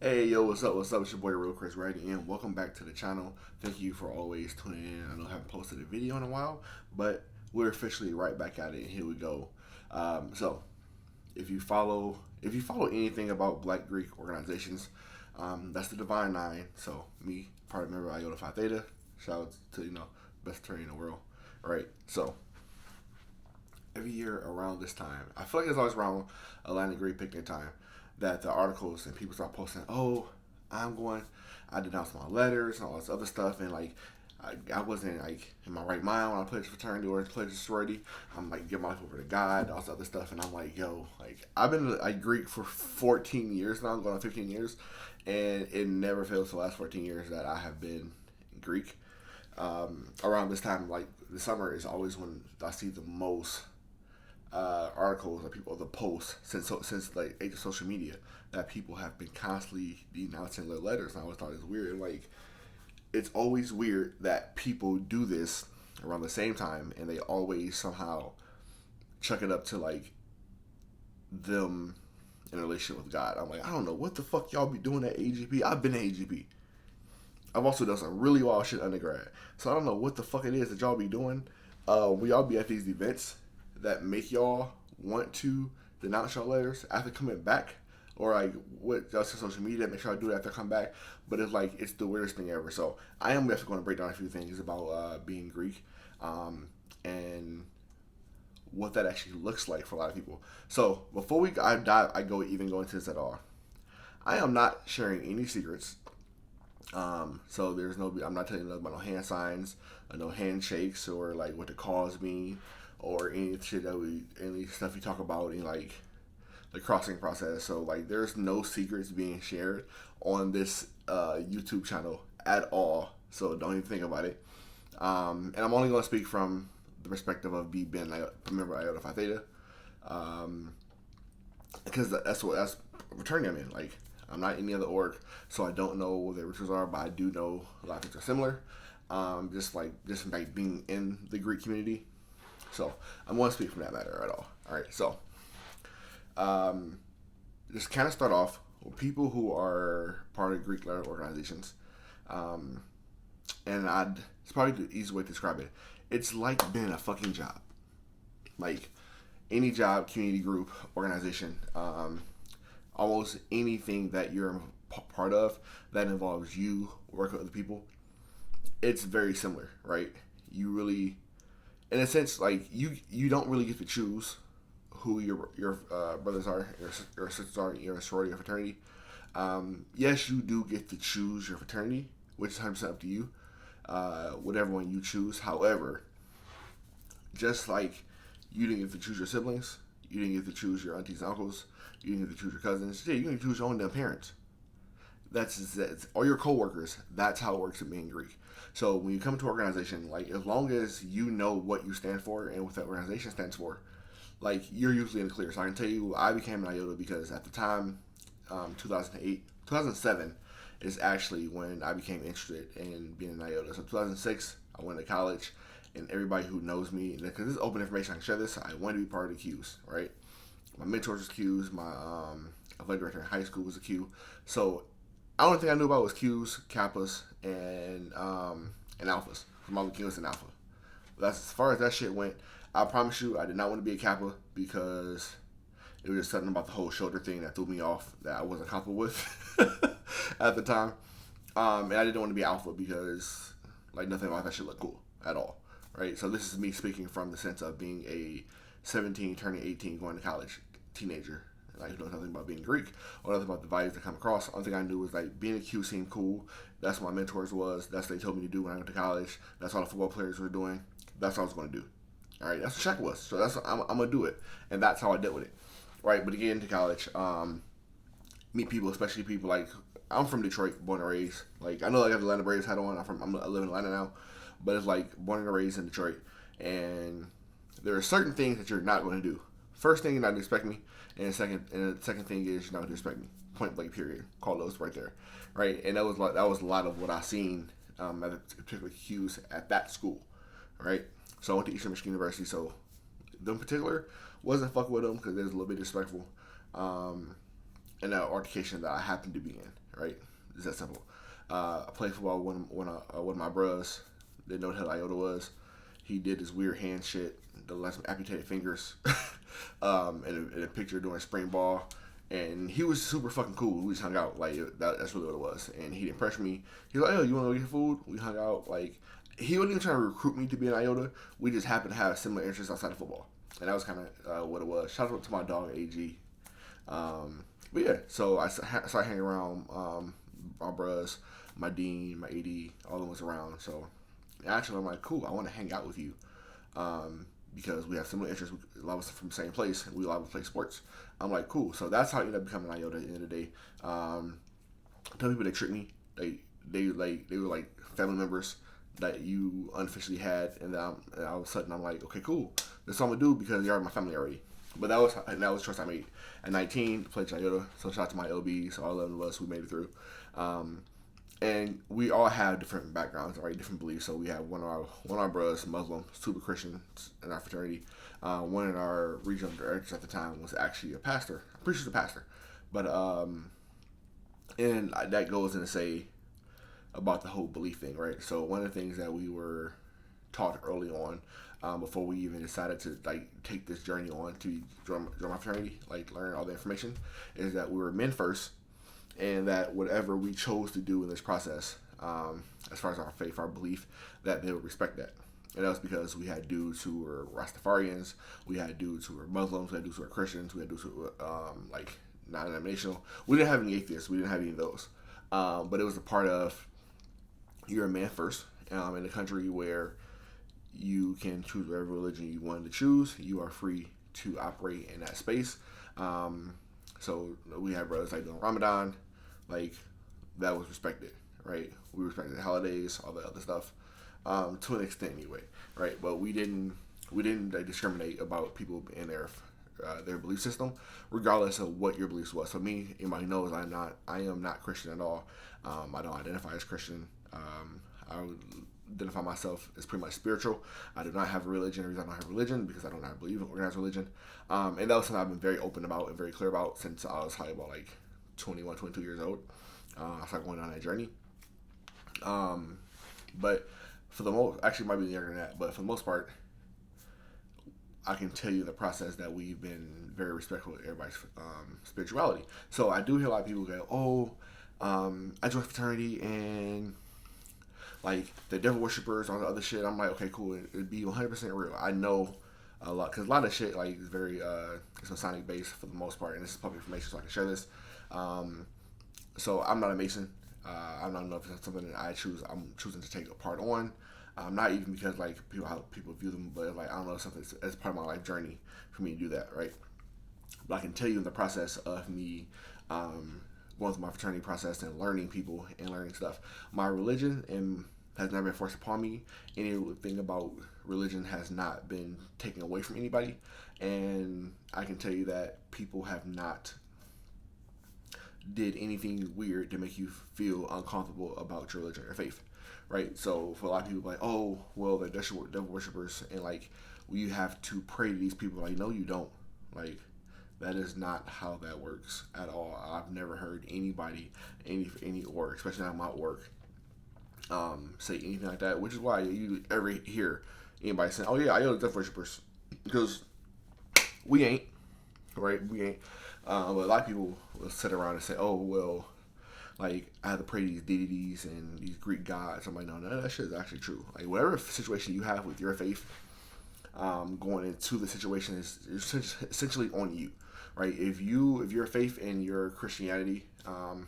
Hey, yo, what's up? What's up? It's your boy, Real Chris Writing, and welcome back to the channel. Thank you for always tuning in. I know I haven't posted a video in a while, but we're officially right back at it, and here we go. So, if you follow anything about Black Greek organizations, that's the Divine Nine. So, me, part of member Iota Phi Theta. Shout out to best attorney in the world. All right. So, every year around this time, I feel like it's always around Atlantic Greek picnic time that the articles and people start posting, oh, I'm going, I denounced my letters and all this other stuff, and like, I wasn't like in my right mind when I pledged fraternity or pledged sorority. I'm like giving my life over to God, all this other stuff, and I'm like, yo, like I've been like Greek for 14 years now, I'm going on 15 years, and it never fails the last 14 years that I have been Greek. Around this time, like the summer is always when I see the most articles or people, the posts since like age of social media that people have been constantly denouncing their letters. And I always thought it was weird. Like it's always weird that people do this around the same time, and they always somehow chuck it up to like them in a relationship with God. I'm like, I don't know what the fuck y'all be doing at AGP. I've been at AGP. I've also done some really wild shit undergrad. So I don't know what the fuck it is that y'all be doing. We all be at these events that make y'all want to denounce your letters after coming back, or like what just social media make sure I do that after I come back. But it's like it's the weirdest thing ever. So I am definitely going to break down a few things about being Greek, and what that actually looks like for a lot of people. So before I go into this at all. I am not sharing any secrets. So there's no, I'm not telling you about no hand signs, no handshakes, or like what the calls mean, or any shit any stuff you talk about in like the crossing process. So like, there's no secrets being shared on this YouTube channel at all. So don't even think about it. And I'm only gonna speak from the perspective of being a member of Iota Phi Theta, because that's fraternity I'm in. Like I'm not in any other org, so I don't know what their rituals are, but I do know a lot of things are similar. Just like being in the Greek community. So I'm going to speak from that matter at all. All right, so um, just kind of start off with people who are part of Greek letter organizations, um, and it's probably the easy way to describe it. It's like being a fucking job, like any job, community group, organization, almost anything that you're part of that involves you working with other people. It's very similar, right? You really, in a sense, like you don't really get to choose who your brothers are, your sisters are, your sorority or fraternity. Yes, you do get to choose your fraternity, which is 100% up to you. Whatever one you choose. However, just like you didn't get to choose your siblings, you didn't get to choose your aunties and uncles, you didn't get to choose your cousins. Yeah, you can choose your own damn parents. That's or your coworkers. That's how it works at being Greek. So when you come to an organization, like as long as you know what you stand for and what that organization stands for, like you're usually in the clear. So I can tell you, I became an IOTA because at the time, 2008, 2007 is actually when I became interested in being an IOTA. So 2006, I went to college, and everybody who knows me, because this is open information, I can share this. I wanted to be part of the Qs, right? My mentors was Qs. My athletic director in high school was a Q. So the only thing I knew about was Qs, Kappas, and Alphas. From all the Qs and Alpha. That's as far as that shit went. I promise you, I did not want to be a Kappa because it was just something about the whole shoulder thing that threw me off that I wasn't comfortable with at the time. And I didn't want to be Alpha because like nothing about that shit looked cool at all, right? So this is me speaking from the sense of being a 17 turning 18 going to college teenager. Like, know nothing about being Greek or nothing about the values that come across. The only thing I knew was like being a Q seemed cool. That's what my mentors was. That's what they told me to do when I went to college. That's all the football players were doing. That's what I was going to do. All right, that's what check was. So that's I'm gonna do it, and that's how I dealt with it. Right, but to get into college, meet people, especially people like I'm from Detroit, born and raised. Like I know I got the Atlanta Braves hat on. I live in Atlanta now, but it's like born and raised in Detroit, and there are certain things that you're not going to do. First thing, you're not going to expect me, and the second thing is you're not going to expect me. Point blank, period. Call those right there, right? And that was a lot of what I seen at the particular cues at that school, right? So I went to Eastern Michigan University. So them in particular wasn't fucking with them because they was a little bit disrespectful. Um, in an altercation that I happened to be in. Right, it's that simple. I played football when one of my bros didn't know what the hell iota was. He did this weird hand shit, the last amputated fingers, in a picture during spring ball. And he was super fucking cool. We just hung out. Like, that's really what it was. And he didn't pressure me. He was like, "Oh, you want to go get food?" We hung out. Like, he wasn't even trying to recruit me to be an iota. We just happened to have similar interests outside of football. And that was kind of what it was. Shout out to my dog, AG. But yeah, so I started hanging around my bros, my dean, my AD, all of us around. So actually, I'm like, cool, I want to hang out with you. Because we have similar interests. A lot of us are from the same place, and we love to play sports. I'm like, cool. So that's how I ended up becoming an iota at the end of the day. Tell people they tricked me. They were like family members that you unofficially had, and then all of a sudden I'm like, okay, cool. That's what I'm gonna do because you're my family already. But that was the choice I made. At 19, played iota. So shout out to my LBs, all 11 of us who made it through. And we all have different backgrounds, right? Different beliefs. So we have one of our brothers, Muslim, super Christian in our fraternity. One of our regional directors at the time was actually a pastor. I'm pretty sure he's a pastor. But and that goes in to say about the whole belief thing, right? So one of the things that we were taught early on, before we even decided to like take this journey on to join my fraternity, like learn all the information, is that we were men first. And that whatever we chose to do in this process, as far as our faith, our belief, that they would respect that. And that was because we had dudes who were Rastafarians, we had dudes who were Muslims, we had dudes who were Christians, we had dudes who were like non-denominational. We didn't have any atheists, we didn't have any of those. But it was a part of you're a man first in a country where you can choose whatever religion you wanted to choose. You are free to operate in that space. So we had brothers like doing Ramadan. Like, that was respected, right? We respected the holidays, all the other stuff, to an extent anyway, right? But we didn't discriminate about people in their belief system, regardless of what your beliefs was. So me, anybody knows I am not Christian at all. I don't identify as Christian. I would identify myself as pretty much spiritual. I do not have a religion. The reason I don't have a religion because I do not believe in organized religion. And that was something I've been very open about and very clear about since I was probably about like 21, 22 years old. I started going on that journey. But for the most, actually might be younger than that, but for the most part, I can tell you in the process that we've been very respectful of everybody's spirituality. So I do hear a lot of people go, "Oh, I joined fraternity and like the devil worshippers, all the other shit." I'm like, okay, cool. It'd be 100% real. I know a lot because a lot of shit like is very it's Masonic based for the most part, and this is public information, so I can share this. So I'm not a Mason. I don't know if it's something that I'm choosing to take a part on. Not even because like how people view them, but like I don't know, something that's part of my life journey for me to do that, right? But I can tell you in the process of me going through my fraternity process and learning people and learning stuff, my religion has never been forced upon me. Anything about religion has not been taken away from anybody, and I can tell you that people have not did anything weird to make you feel uncomfortable about your religion or faith, right? So for a lot of people, like, oh, well, they're devil worshippers, and like you have to pray to these people. Like, no, you don't. Like, that is not how that works at all. I've never heard anybody, any org, especially not my org, say anything like that. Which is why you ever hear anybody saying, "Oh yeah, I know the devil worshippers," because we ain't, right? We ain't. But a lot of people will sit around and say, "Oh well, like I have to pray to these deities and these Greek gods." I'm like, no, none of that shit is actually true. Like whatever situation you have with your faith, going into the situation is essentially on you, right? If your faith in your Christianity, I'm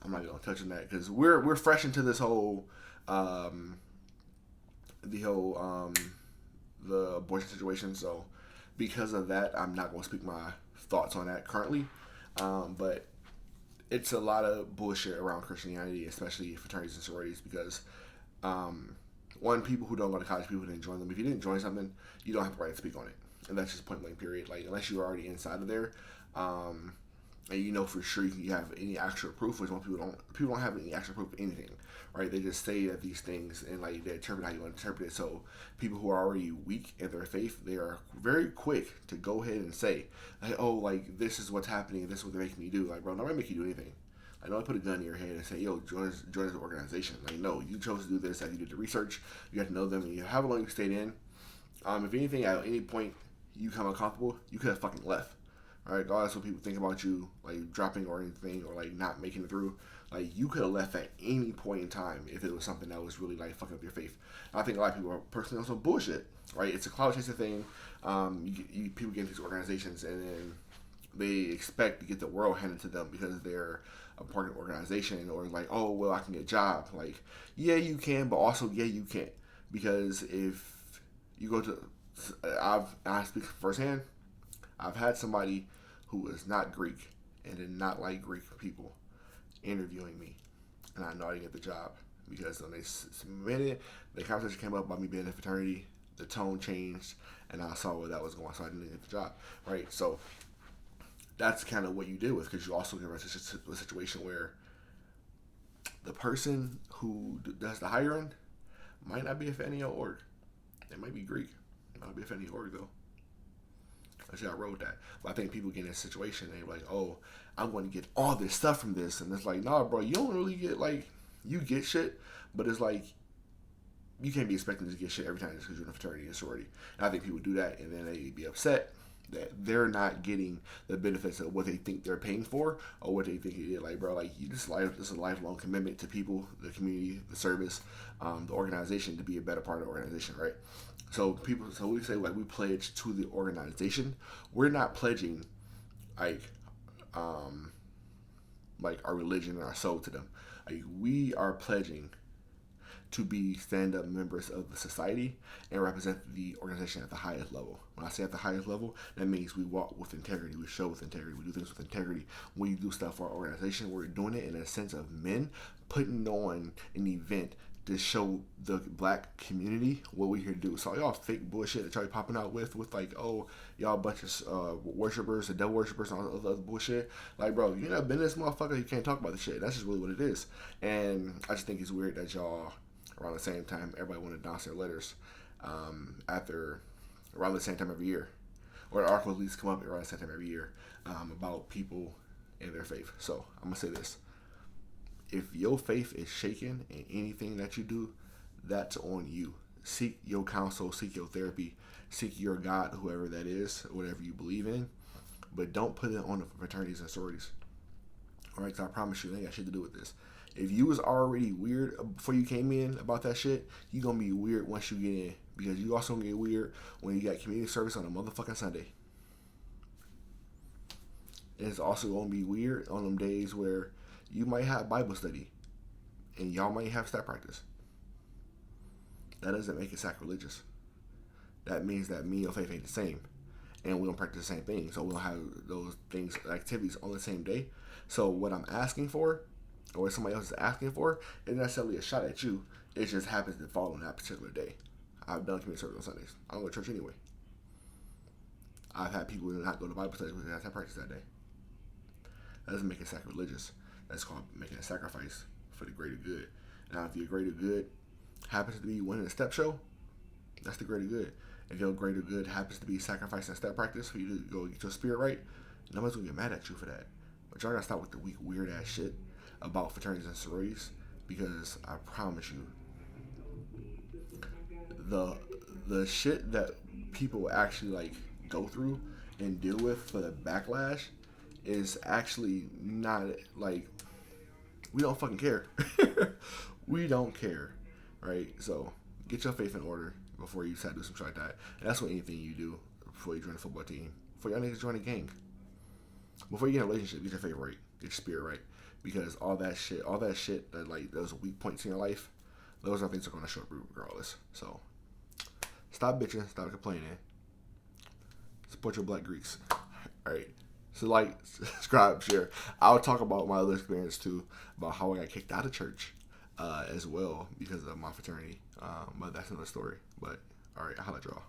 not gonna touch on that because we're fresh into this whole the abortion situation. So because of that, I'm not gonna speak my thoughts on that currently. But it's a lot of bullshit around Christianity, especially fraternities and sororities, because one, people who don't go to college, people who didn't join them. If you didn't join something, you don't have the right to speak on it, and that's just point blank period. Like unless you're already inside of there, and you know for sure you have any actual proof, which most people don't have any actual proof of anything, right? They just say that these things and like they interpret how you want to interpret it. So people who are already weak in their faith, they are very quick to go ahead and say, like, oh, like this is what's happening, this is what they're making me do. Like, bro, nobody make you do anything. Like, don't put a gun in your head and say, yo, join this organization. Like, no, you chose to do this, like you did the research, you got to know them, and you however long you stayed in. If anything, at any point you become uncomfortable, you could have fucking left. All right, regardless what people think about you, like dropping or anything, or like not making it through, like you could have left at any point in time if it was something that was really like fucking up your faith. And I think a lot of people are personally on some bullshit, right? It's a cloud chaser thing. People get into these organizations and then they expect to get the world handed to them because they're a part of an organization, or like, oh well, I can get a job. Like, yeah, you can, but also yeah, you can't, because if you go to, I speak firsthand. I've had somebody who was not Greek and did not like Greek people interviewing me, and I know I didn't get the job because when they submitted, the conversation came up about me being in a fraternity, the tone changed, and I saw where that was going, so I didn't get the job, right? So that's kind of what you deal with, because you also get into a situation where the person who does the hiring might not be a fan of your org. They might be Greek. Might not be a fan of your org, though. I wrote with that. But I think people get in a situation and they're like, oh, I'm going to get all this stuff from this. And it's like, nah, bro, you don't really get, like, you get shit, but it's like, you can't be expecting to get shit every time just because you're in a fraternity and sorority. And I think people do that and then they be upset that they're not getting the benefits of what they think they're paying for, or what they think it is. Like, bro, like, this is a lifelong commitment to people, the community, the service, the organization, to be a better part of the organization, right? So we say, like, we pledge to the organization. We're not pledging like our religion and our soul to them. Like, we are pledging to be stand-up members of the society and represent the organization at the highest level. When I say at the highest level, that means we walk with integrity, we show with integrity, we do things with integrity. When you do stuff for our organization, we're doing it in a sense of men putting on an event to show the black community what we're here to do. So y'all fake bullshit that y'all popping out with like, oh, y'all a bunch of worshipers, the devil worshipers, and all the other bullshit. Like, bro, you not been this motherfucker, you can't talk about this shit. That's just really what it is. And I just think it's weird that y'all, around the same time, everybody want to dance their letters around the same time every year. Or articles at least come up around the same time every year about people and their faith. So I'm going to say this. If your faith is shaken in anything that you do, that's on you. Seek your counsel, seek your therapy, seek your God, whoever that is, whatever you believe in. But don't put it on the fraternities and sororities. All right, because I promise you, they ain't got shit to do with this. If you was already weird before you came in about that shit, you going to be weird once you get in. Because you also going to get weird when you got community service on a motherfucking Sunday. It's also going to be weird on them days where you might have Bible study and y'all might have stat practice. That doesn't make it sacrilegious. That means that me and your faith ain't the same. And we don't practice the same thing. So we don't have those things, activities on the same day. So what I'm asking for, or what somebody else is asking for, isn't necessarily a shot at you. It just happens to fall on that particular day. I've done community service on Sundays. I don't go to church anyway. I've had people not go to Bible study because they have to practice that day. That doesn't make it sacrilegious. That's called making a sacrifice for the greater good. Now, if your greater good happens to be winning a step show, that's the greater good. If your greater good happens to be sacrificing step practice for you to go get your spirit right, nobody's gonna get mad at you for that. But y'all gotta stop with the weak, weird ass shit about fraternities and sororities, because I promise you, the shit that people actually like go through and deal with for the backlash is actually not like, we don't fucking care. We don't care, right? So get your faith in order before you decide to do some shit like that. And that's what anything you do before you join a football team, before y'all niggas join a gang, before you get in a relationship, get your faith right, get your spirit right, because all that shit that like those weak points in your life, those are things that are gonna show up regardless. So stop bitching, stop complaining, support your black Greeks. All right. So like, subscribe, share. I'll talk about my other experience too, about how I got kicked out of church as well because of my fraternity. But that's another story. But all right, I'll holla at y'all.